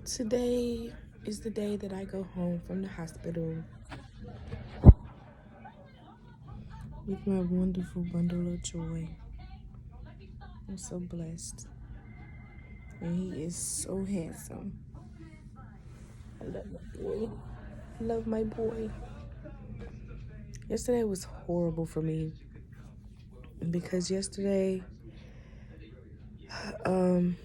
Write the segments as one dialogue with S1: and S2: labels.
S1: Today is the day that I go home from the hospital with my wonderful bundle of joy. I'm so blessed. And he is so handsome. I love my boy. I love my boy. Yesterday was horrible for me because yesterday, um,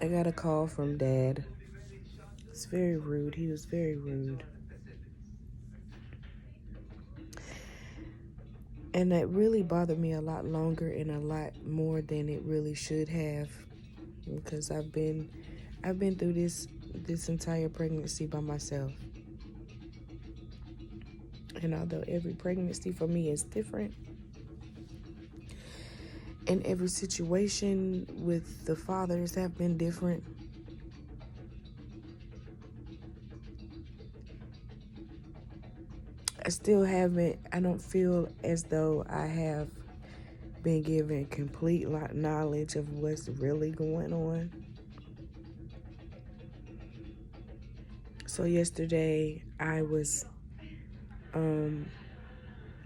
S1: I got a call from Dad. It's very rude. He was very rude. And that really bothered me a lot longer and a lot more than it really should have, because I've been through this entire pregnancy by myself. And although every pregnancy for me is different, and every situation with the fathers have been different, I don't feel as though I have been given complete knowledge of what's really going on. So yesterday I was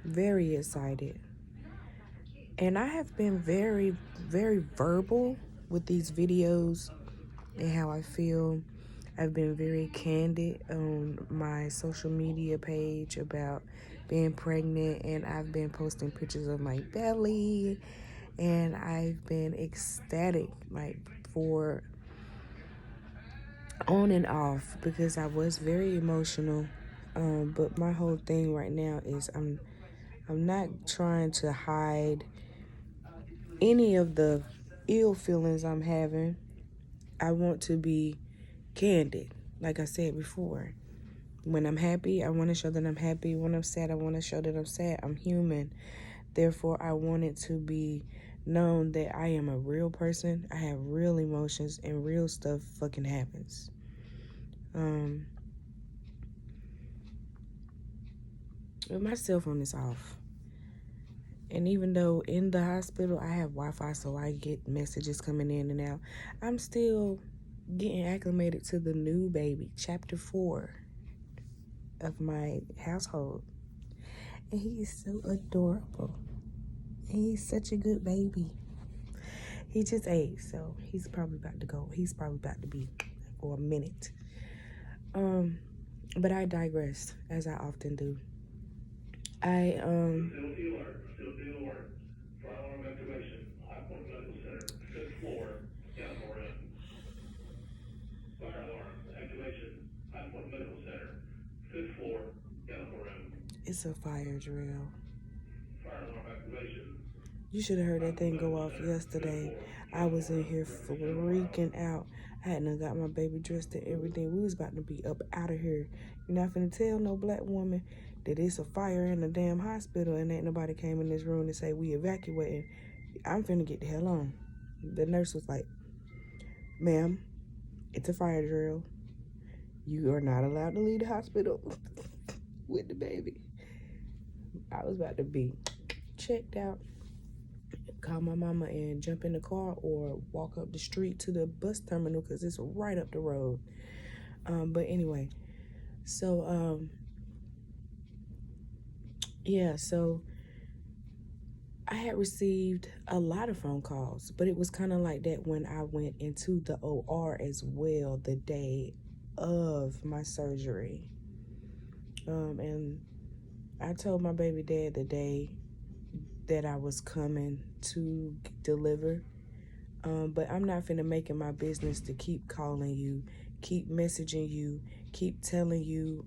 S1: very excited. And I have been very, very verbal with these videos and how I feel. I've been very candid on my social media page about being pregnant, and I've been posting pictures of my belly, and I've been ecstatic, like, for on and off, because I was very emotional. But my whole thing right now is I'm not trying to hide any of the ill feelings I'm having. I want to be candid, like I said before. When I'm happy, I want to show that I'm happy. When I'm sad, I want to show that I'm sad. I'm human. Therefore, I want it to be known that I am a real person. I have real emotions, and real stuff fucking happens. But my cell phone is off. And even though in the hospital I have Wi-Fi, so I get messages coming in and out, I'm still getting acclimated to the new baby, chapter 4 of my household. And he is so adorable. And he's such a good baby. He just ate, so he's probably about to go. He's probably about to be for a minute. But I digress, as I often do. I It's a fire drill. You should have heard that thing go off yesterday. I was in here freaking out. I hadn't got my baby dressed and everything. We was about to be up out of here. You're not finna tell no black woman that it's a fire in the damn hospital and ain't nobody came in this room to say we evacuating. I'm finna get the hell on. The nurse was like, "Ma'am, it's a fire drill. You are not allowed to leave the hospital with the baby." I was about to be checked out, call my mama and jump in the car or walk up the street to the bus terminal because it's right up the road. But anyway, so so I had received a lot of phone calls, but it was kind of like that when I went into the OR as well the day of my surgery. And I told my baby dad the day that I was coming to deliver. But I'm not finna make it my business to keep calling you, keep messaging you, keep telling you,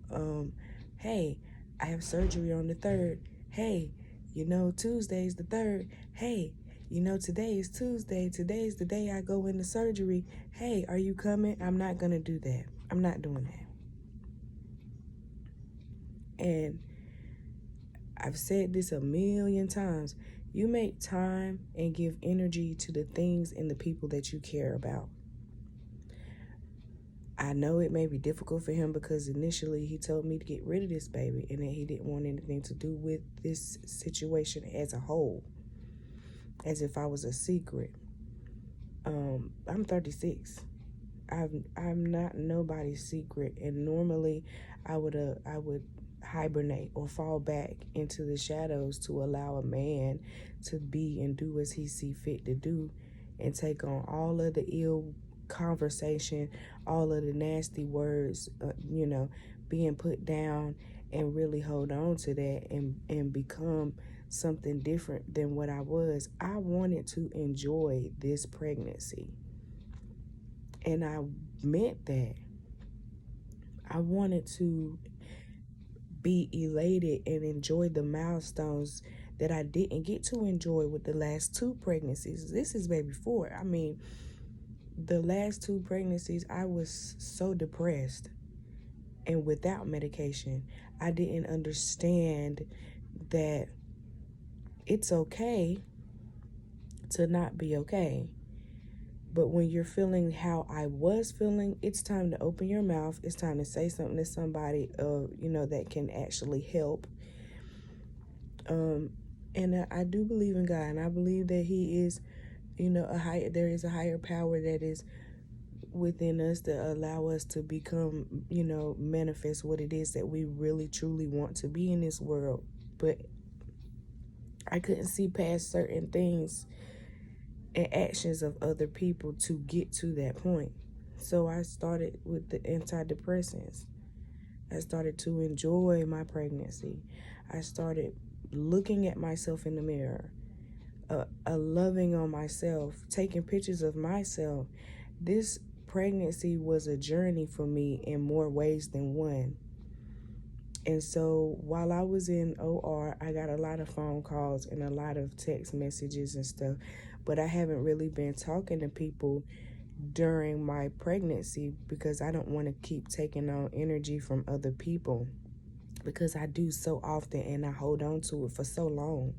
S1: hey, I have surgery on the 3rd. Hey, Tuesday's the 3rd. Hey, today is Tuesday. Today's the day I go into surgery. Hey, are you coming? I'm not gonna do that. I'm not doing that. And I've said this a million times. You make time and give energy to the things and the people that you care about. I know it may be difficult for him because initially he told me to get rid of this baby and that he didn't want anything to do with this situation as a whole, as if I was a secret. I'm 36. I'm not nobody's secret, and normally I would hibernate or fall back into the shadows to allow a man to be and do as he see fit to do, and take on all of the ill conversation, all of the nasty words, being put down, and really hold on to that and become something different than what I was. I wanted to enjoy this pregnancy. And I meant that. I wanted to be elated and enjoy the milestones that I didn't get to enjoy with the last two pregnancies. This is baby four. I mean, the last two pregnancies, I was so depressed and without medication. I didn't understand that it's okay to not be okay. But when you're feeling how I was feeling, it's time to open your mouth. It's time to say something to somebody, that can actually help. And I do believe in God, and I believe that He is, there is a higher power that is within us that allow us to become, manifest what it is that we really truly want to be in this world. But I couldn't see past certain things and actions of other people to get to that point. So I started with the antidepressants. I started to enjoy my pregnancy. I started looking at myself in the mirror, loving on myself, taking pictures of myself. This pregnancy was a journey for me in more ways than one. And so while I was in OR, I got a lot of phone calls and a lot of text messages and stuff, but I haven't really been talking to people during my pregnancy because I don't want to keep taking on energy from other people, because I do so often and I hold on to it for so long.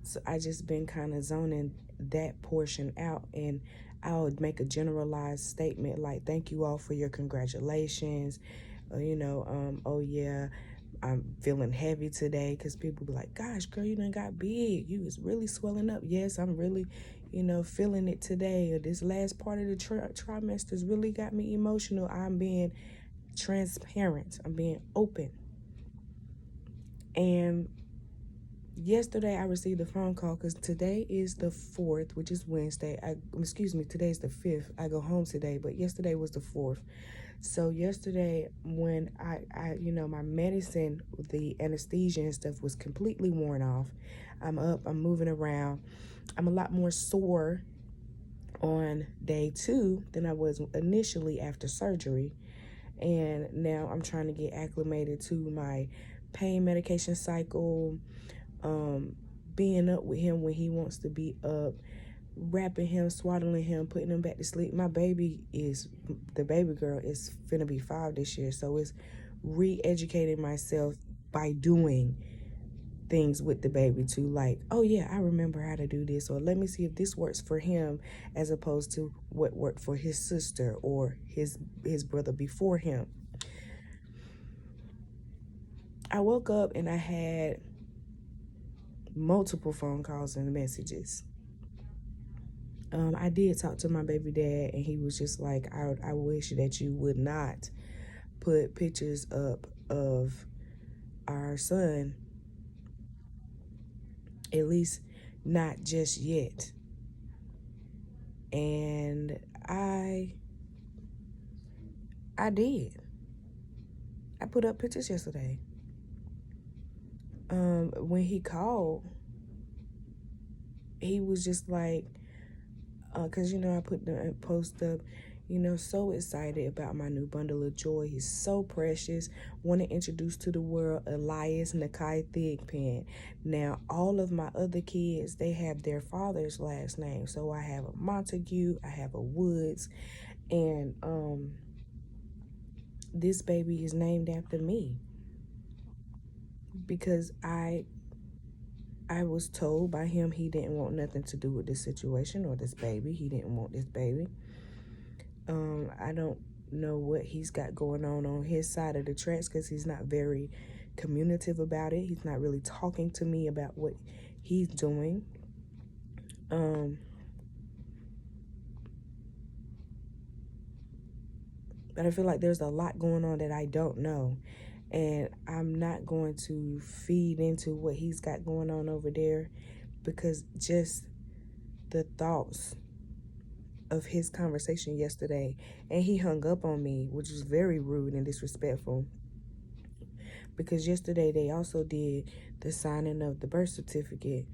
S1: So I just been kind of zoning that portion out, and I would make a generalized statement like, thank you all for your congratulations. Oh yeah, I'm feeling heavy today, because people be like, gosh, girl, you done got big. You was really swelling up. Yes, I'm really, feeling it today. Or this last part of the trimesters really got me emotional. I'm being transparent. I'm being open. And yesterday I received a phone call, because today is the 4th, which is Wednesday. Today's the 5th. I go home today, but yesterday was the 4th. So yesterday, when I my medicine, the anesthesia and stuff was completely worn off. I'm up, I'm moving around. I'm a lot more sore on day 2 than I was initially after surgery. And now I'm trying to get acclimated to my pain medication cycle, being up with him when he wants to be up, wrapping him, swaddling him, putting him back to sleep. The baby girl is finna be 5 this year, so it's re-educating myself by doing things with the baby to, like, oh yeah, I remember how to do this, or let me see if this works for him, as opposed to what worked for his sister or his brother before him. I woke up and I had multiple phone calls and messages. I did talk to my baby dad, and he was just like, I wish that you would not put pictures up of our son, at least not just yet. And I did. I put up pictures yesterday. When he called, he was just like, because I put the post up, so excited about my new bundle of joy. He's so precious. Want to introduce to the world Elias Nakai Thigpen. Now, all of my other kids, they have their father's last name. So I have a Montague, I have a Woods, and this baby is named after me, because I was told by him he didn't want nothing to do with this situation or this baby. He didn't want this baby. I don't know what he's got going on his side of the tracks, because he's not very communicative about it. He's not really talking to me about what he's doing. But I feel like there's a lot going on that I don't know. And I'm not going to feed into what he's got going on over there, because just the thoughts of his conversation yesterday, and he hung up on me, which was very rude and disrespectful, because yesterday they also did the signing of the birth certificate.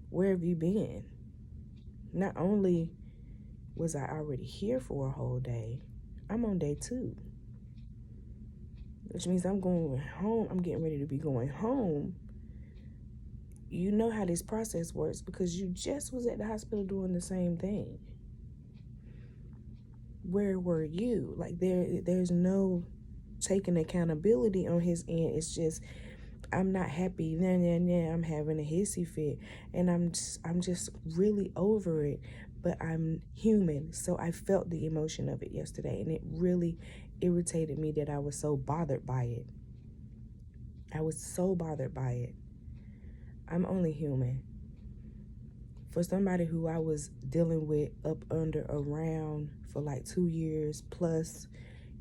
S1: Where have you been? Not only was I already here for a whole day, I'm on day 2, which means I'm going home. I'm getting ready to be going home. You know how this process works, because you just was at the hospital doing the same thing. Where were you? Like, there's no taking accountability on his end. It's just, I'm not happy. I'm having a hissy fit, and I'm just really over it. But I'm human, so I felt the emotion of it yesterday, and it really irritated me that I was so bothered by it. I was so bothered by it. I'm only human. For somebody who I was dealing with up under around for like 2 years plus,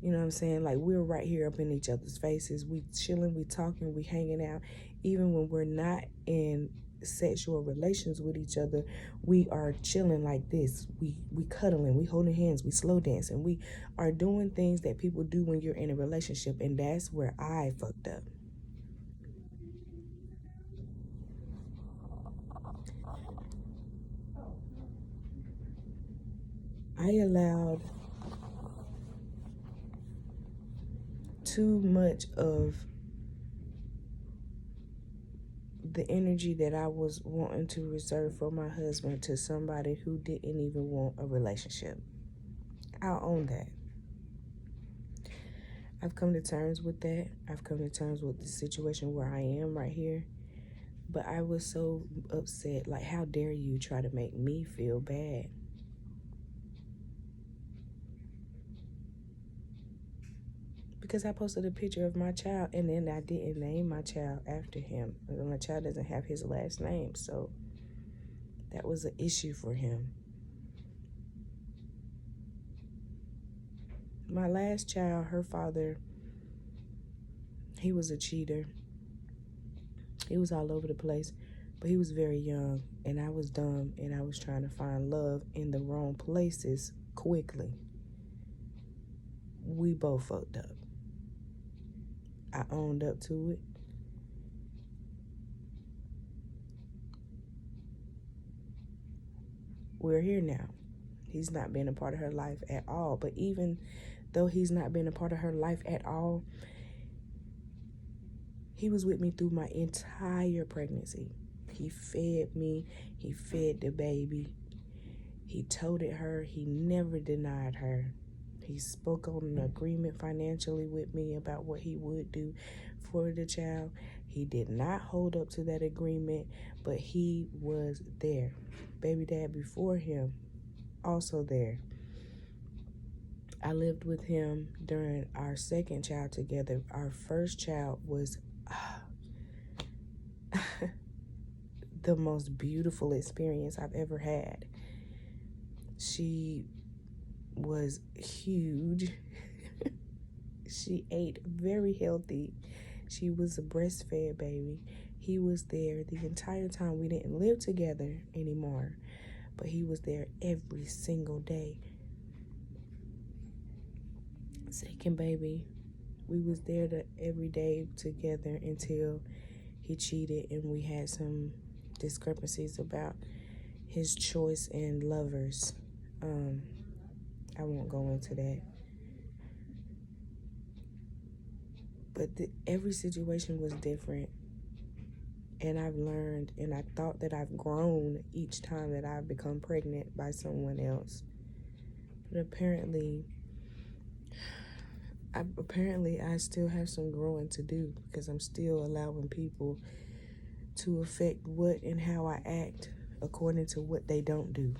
S1: you know what I'm saying? Like, we're right here up in each other's faces. We chilling, we talking, we hanging out. Even when we're not in sexual relations with each other, we are chilling like this. We cuddling, we holding hands, we slow dancing. We are doing things that people do when you're in a relationship, and that's where I fucked up. I allowed too much of the energy that I was wanting to reserve for my husband to somebody who didn't even want a relationship. I'll own that. I've come to terms with that. I've come to terms with the situation where I am right here. But I was so upset. Like, how dare you try to make me feel bad? Because I posted a picture of my child, and then I didn't name my child after him. My child doesn't have his last name, so that was an issue for him. My last child, her father, he was a cheater. He was all over the place, but he was very young, and I was dumb, and I was trying to find love in the wrong places quickly. We both fucked up. I owned up to it. We're here now. He's not been a part of her life at all, but even though he's not been a part of her life at all, he was with me through my entire pregnancy. He fed me. He fed the baby. He toted her. He never denied her. He spoke on an agreement financially with me about what he would do for the child. He did not hold up to that agreement, but he was there. Baby dad before him, also there. I lived with him during our second child together. Our first child was the most beautiful experience I've ever had. She was huge. She ate very healthy. She was a breastfed baby. He was there the entire time. We didn't live together anymore, but he was there every single day. Second baby, we was there every day together until he cheated, and we had some discrepancies about his choice in lovers. I won't go into that. But every situation was different. And I've learned, and I thought that I've grown each time that I've become pregnant by someone else. But apparently I still have some growing to do, because I'm still allowing people to affect what and how I act according to what they don't do.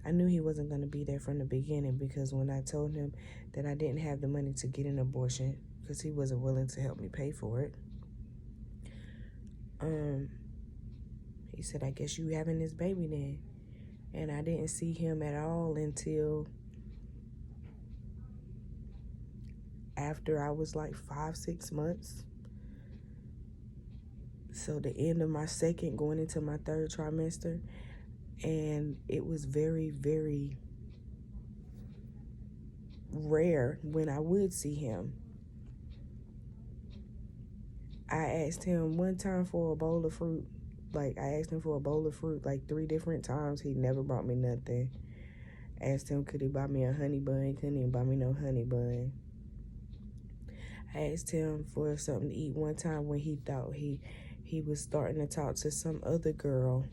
S1: I knew he wasn't going to be there from the beginning, because when I told him that I didn't have the money to get an abortion, because he wasn't willing to help me pay for it, he said, I guess you having this baby then. And I didn't see him at all until after I was like 5-6 months. So the end of my second, going into my third trimester. And it was very, very rare when I would see him. I asked him one time for a bowl of fruit. Like, I asked him for a bowl of fruit like 3 different times. He never brought me nothing. Asked him, could he buy me a honey bun? He couldn't even buy me no honey bun. I asked him for something to eat one time when he thought he was starting to talk to some other girl.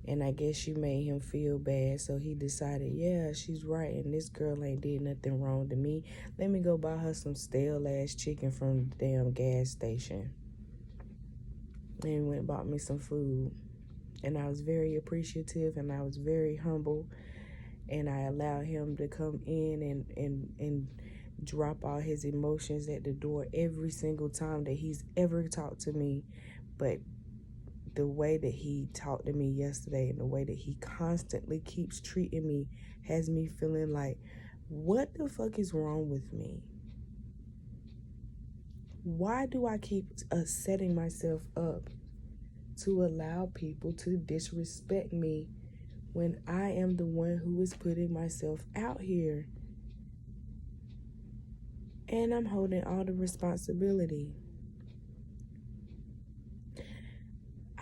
S1: And I guess she made him feel bad, so he decided, yeah, she's right, and this girl ain't did nothing wrong to me. Let me go buy her some stale-ass chicken from the damn gas station. And he went and bought me some food. And I was very appreciative, and I was very humble. And I allowed him to come in and drop all his emotions at the door every single time that he's ever talked to me. But the way that he talked to me yesterday and the way that he constantly keeps treating me has me feeling like, what the fuck is wrong with me? Why do I keep setting myself up to allow people to disrespect me when I am the one who is putting myself out here? And I'm holding all the responsibility.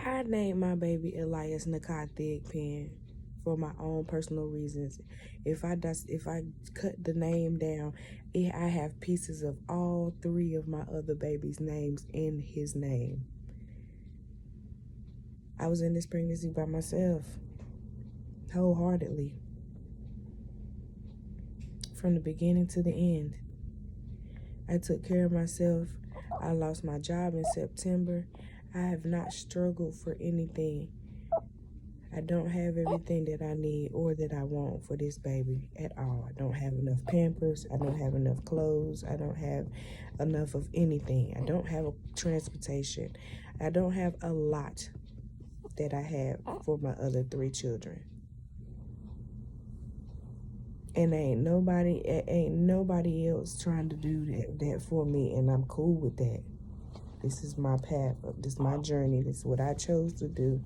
S1: I named my baby Elias Nakai Pen for my own personal reasons. If I cut the name down, I have pieces of all 3 of my other babies' names in his name. I was in this pregnancy by myself, wholeheartedly, from the beginning to the end. I took care of myself. I lost my job in September. I have not struggled for anything. I don't have everything that I need or that I want for this baby at all. I don't have enough Pampers. I don't have enough clothes. I don't have enough of anything. I don't have a transportation. I don't have a lot that I have for my other 3 children. And ain't nobody else trying to do that for me, and I'm cool with that. This is my path. This is my journey. This is what I chose to do.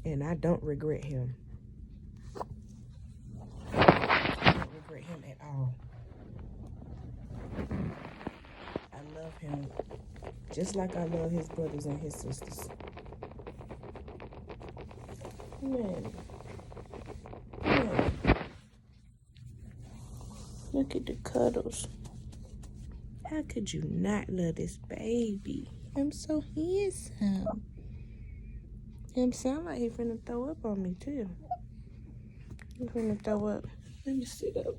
S1: And I don't regret him. I don't regret him at all. I love him just like I love his brothers and his sisters. Man. Look at the cuddles. How could you not love this baby? I'm so handsome. Him sound like he finna throw up on me too. He finna throw up. Let me sit up.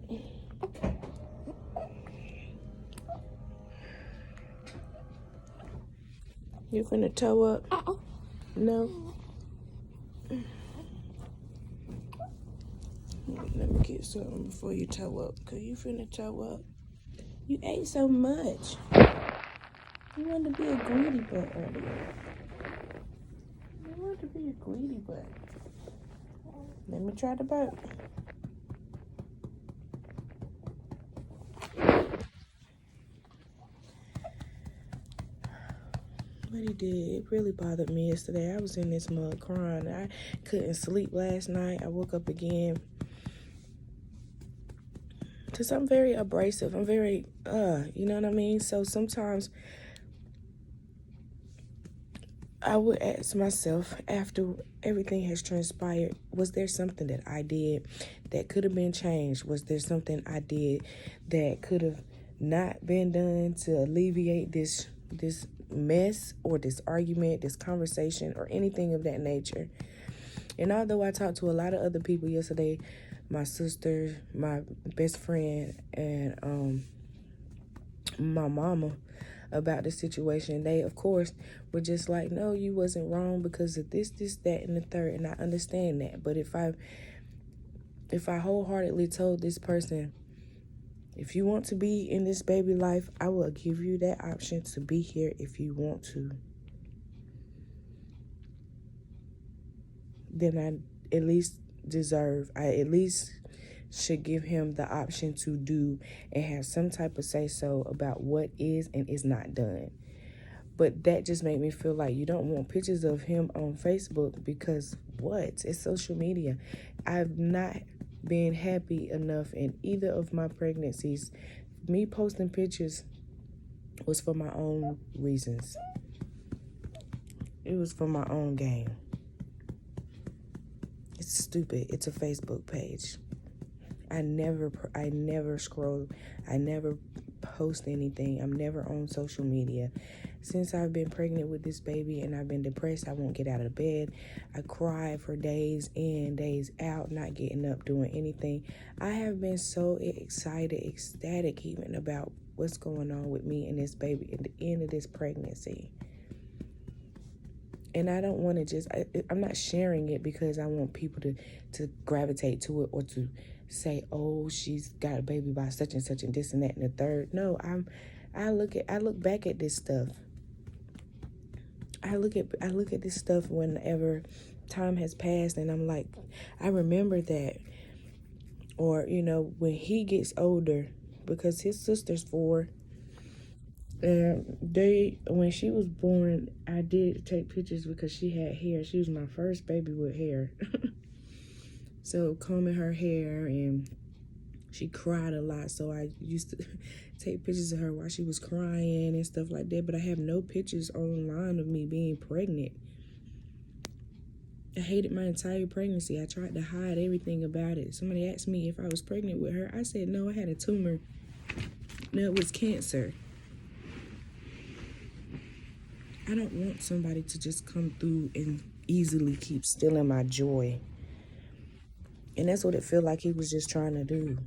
S1: You finna toe up? No? Let me get something before you toe up. Cause you finna toe up. You ate so much. You wanted to be a greedy butt earlier. You wanted to be a greedy butt. Let me try the burp. But he did. It really bothered me yesterday. I was in this mug crying. I couldn't sleep last night. I woke up again. Because I'm very abrasive. I'm very, you know what I mean? So sometimes I would ask myself, after everything has transpired, was there something that I did that could have been changed? Was there something I did that could have not been done to alleviate this mess or this argument, this conversation, or anything of that nature? And although I talked to a lot of other people yesterday, my sister, my best friend, and my mama, about the situation, they of course were just like, no, you wasn't wrong because of this, that, and the third. And I understand that. But if I wholeheartedly told this person, if you want to be in this baby life, I will give you that option to be here if you want to, then I at least should give him the option to do and have some type of say-so about what is and is not done. But that just made me feel like you don't want pictures of him on Facebook because what? It's social media. I've not been happy enough in either of my pregnancies. Me posting pictures was for my own reasons. It was for my own gain. It's stupid. It's a Facebook page. I never scroll. I never post anything. I'm never on social media. Since I've been pregnant with this baby and I've been depressed, I won't get out of bed. I cry for days in, days out, not getting up, doing anything. I have been so excited, ecstatic even about what's going on with me and this baby at the end of this pregnancy. And I don't want to I'm not sharing it because I want people to gravitate to it or to say, oh, she's got a baby by such and such and this and that and the third. No, I look back at this stuff. I look at this stuff whenever time has passed and I'm like, I remember that. Or, when he gets older, because his sister's 4. When she was born, I did take pictures because she had hair. She was my first baby with hair. So combing her hair, and she cried a lot. So I used to take pictures of her while she was crying and stuff like that. But I have no pictures online of me being pregnant. I hated my entire pregnancy. I tried to hide everything about it. Somebody asked me if I was pregnant with her. I said, no, I had a tumor. No, it was cancer. I don't want somebody to just come through and easily keep stealing my joy. And that's what it felt like he was just trying to do.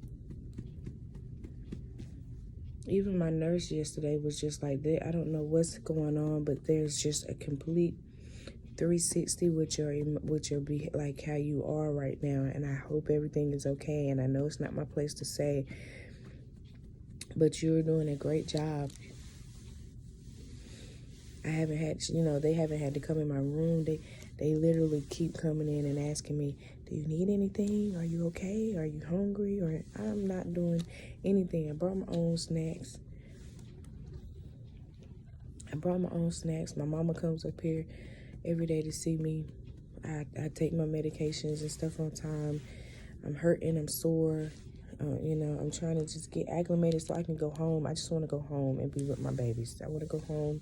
S1: Even my nurse yesterday was just like that. I don't know what's going on, but there's just a complete 360 with your like how you are right now. And I hope everything is okay. And I know it's not my place to say, but you're doing a great job. I haven't had, they haven't had to come in my room. They literally keep coming in and asking me, do you need anything? Are you okay? Are you hungry? Or I'm not doing anything. I brought my own snacks. My mama comes up here every day to see me. I take my medications and stuff on time. I'm hurting. I'm sore. I'm trying to just get acclimated so I can go home. I just want to go home and be with my babies. I want to go home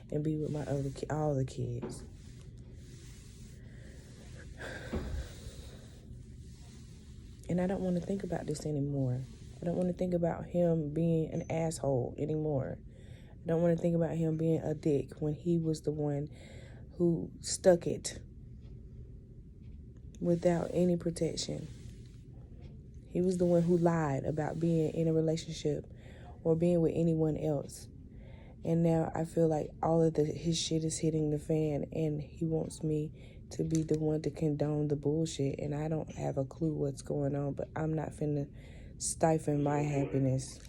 S1: and be with my all the kids. And I don't want to think about this anymore. I don't want to think about him being an asshole anymore. I don't want to think about him being a dick when he was the one who stuck it without any protection. He was the one who lied about being in a relationship or being with anyone else. And now I feel like all of his shit is hitting the fan, and he wants me to be the one to condone the bullshit. And I don't have a clue what's going on, but I'm not finna stifle my happiness.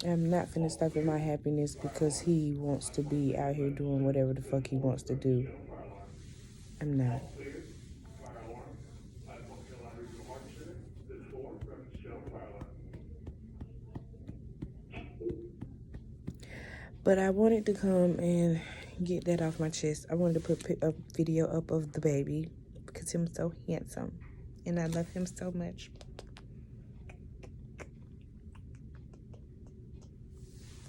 S1: I'm not finna stifle my happiness because he wants to be out here doing whatever the fuck he wants to do. I'm not. But I wanted to come and get that off my chest. I wanted to put a video up of the baby because he's so handsome. And I love him so much.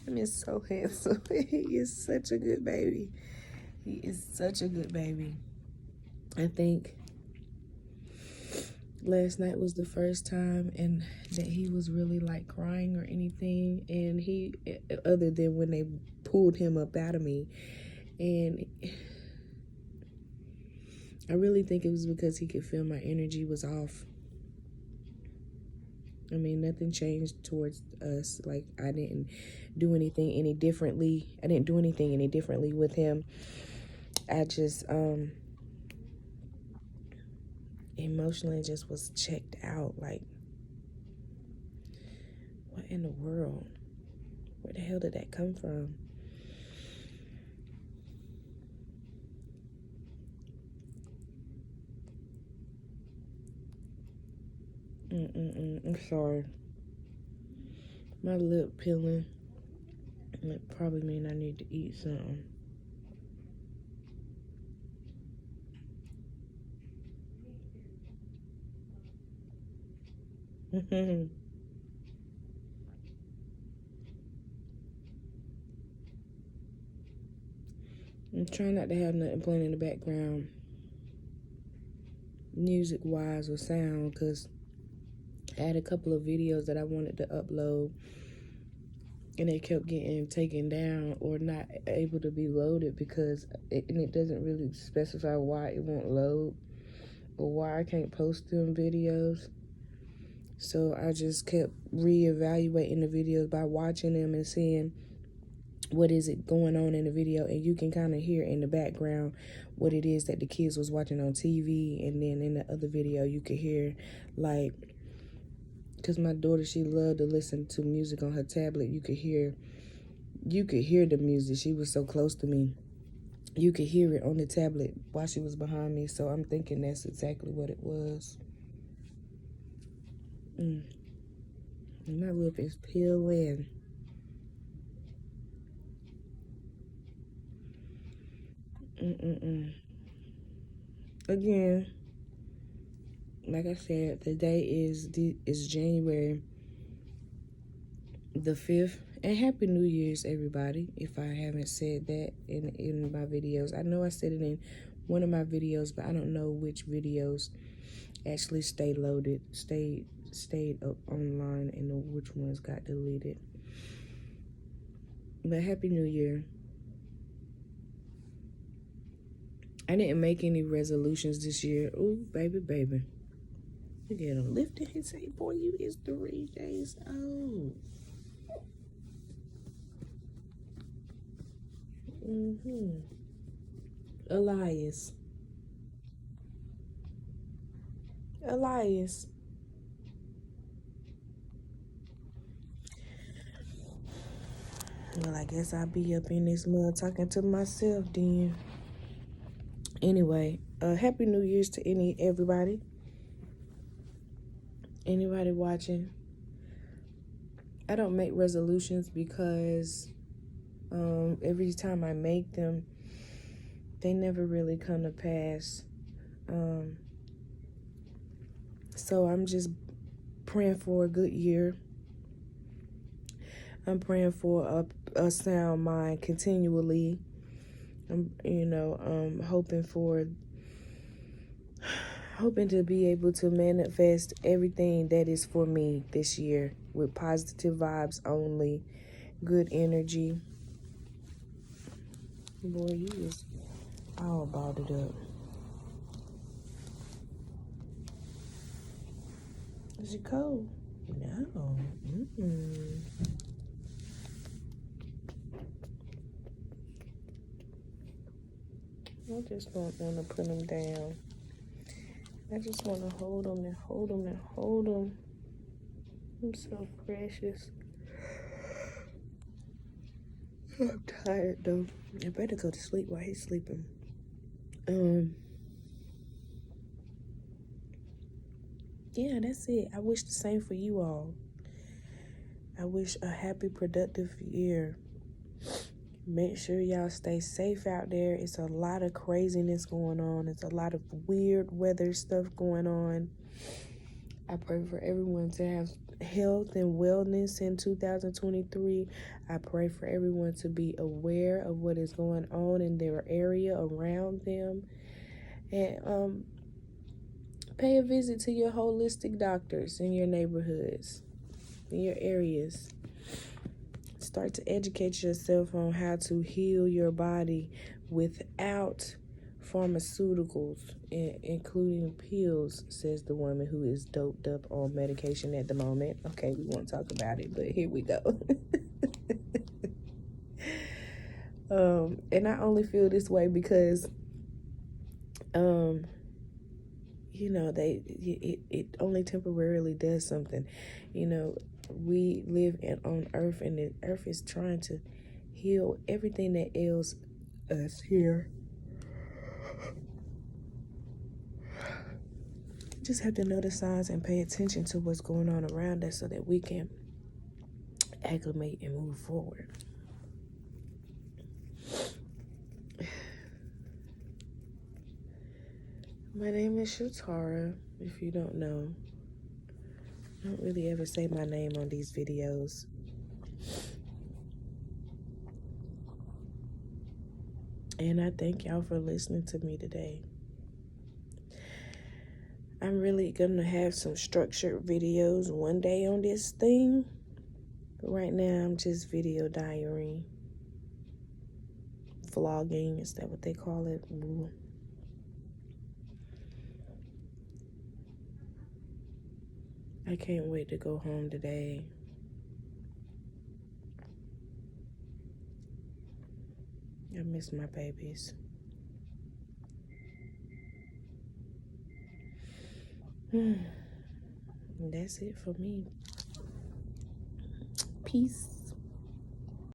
S1: He is so handsome. He is such a good baby. He is such a good baby. I think last night was the first time and that he was really like crying or anything, and he, other than when they pulled him up out of me, and I really think it was because he could feel my energy was off. I mean, nothing changed towards us. Like, I didn't do anything any differently. I didn't do anything any differently with him. I just emotionally just was checked out. Like, what in the world? Where the hell did that come from? I'm sorry. My lip peeling. It probably mean I need to eat something. I'm trying not to have nothing playing in the background, music wise or sound, because I had a couple of videos that I wanted to upload and they kept getting taken down or not able to be loaded because it doesn't really specify why it won't load or why I can't post them videos. So I just kept reevaluating the videos by watching them and seeing what is it going on in the video, and you can kind of hear in the background what it is that the kids was watching on TV. And then in the other video you could hear, like, because my daughter, she loved to listen to music on her tablet, you could hear the music. She was so close to me, you could hear it on the tablet while she was behind me. So I'm thinking that's exactly what it was. My lip is peeling. Again, like I said, the day is January the 5th. And Happy New Year's, everybody, if I haven't said that in my videos. I know I said it in one of my videos, but I don't know which videos actually stayed up online and which ones got deleted. But Happy New Year. I didn't make any resolutions this year. Ooh, baby. Look at him lifting his head. Boy, you is 3 days old. Elias. Well, I guess I'll be up in this mud talking to myself then. Anyway, Happy New Year's to everybody. Anybody watching. I don't make resolutions because every time I make them, they never really come to pass. So I'm just praying for a good year. I'm praying for a sound mind continually. I'm hoping to be able to manifest everything that is for me this year with positive vibes only, good energy. Boy, you is all balled up. Is it cold? No. I just don't want to put them down. I just want to hold them and hold them and hold them. I'm so precious. I'm tired though. I better go to sleep while he's sleeping. Yeah, that's it. I wish the same for you all. I wish a happy, productive year. Make sure y'all stay safe out there. It's a lot of craziness going on. It's a lot of weird weather stuff going on. I pray for everyone to have health and wellness in 2023. I pray for everyone to be aware of what is going on in their area around them. And pay a visit to your holistic doctors in your neighborhoods, in your areas. Start to educate yourself on how to heal your body without pharmaceuticals, including pills, says the woman who is doped up on medication at the moment. Okay, we won't talk about it, but here we go. And I only feel this way because it only temporarily does something. We live on earth, and the earth is trying to heal everything that ails us here. just have to know the signs and pay attention to what's going on around us so that we can acclimate and move forward. My name is Shatara, if you don't know. I don't really ever say my name on these videos. And I thank y'all for listening to me today. I'm really gonna have some structured videos one day on this thing. But right now I'm just video diary. Vlogging, is that what they call it? Ooh. I can't wait to go home today. I miss my babies. And that's it for me. Peace.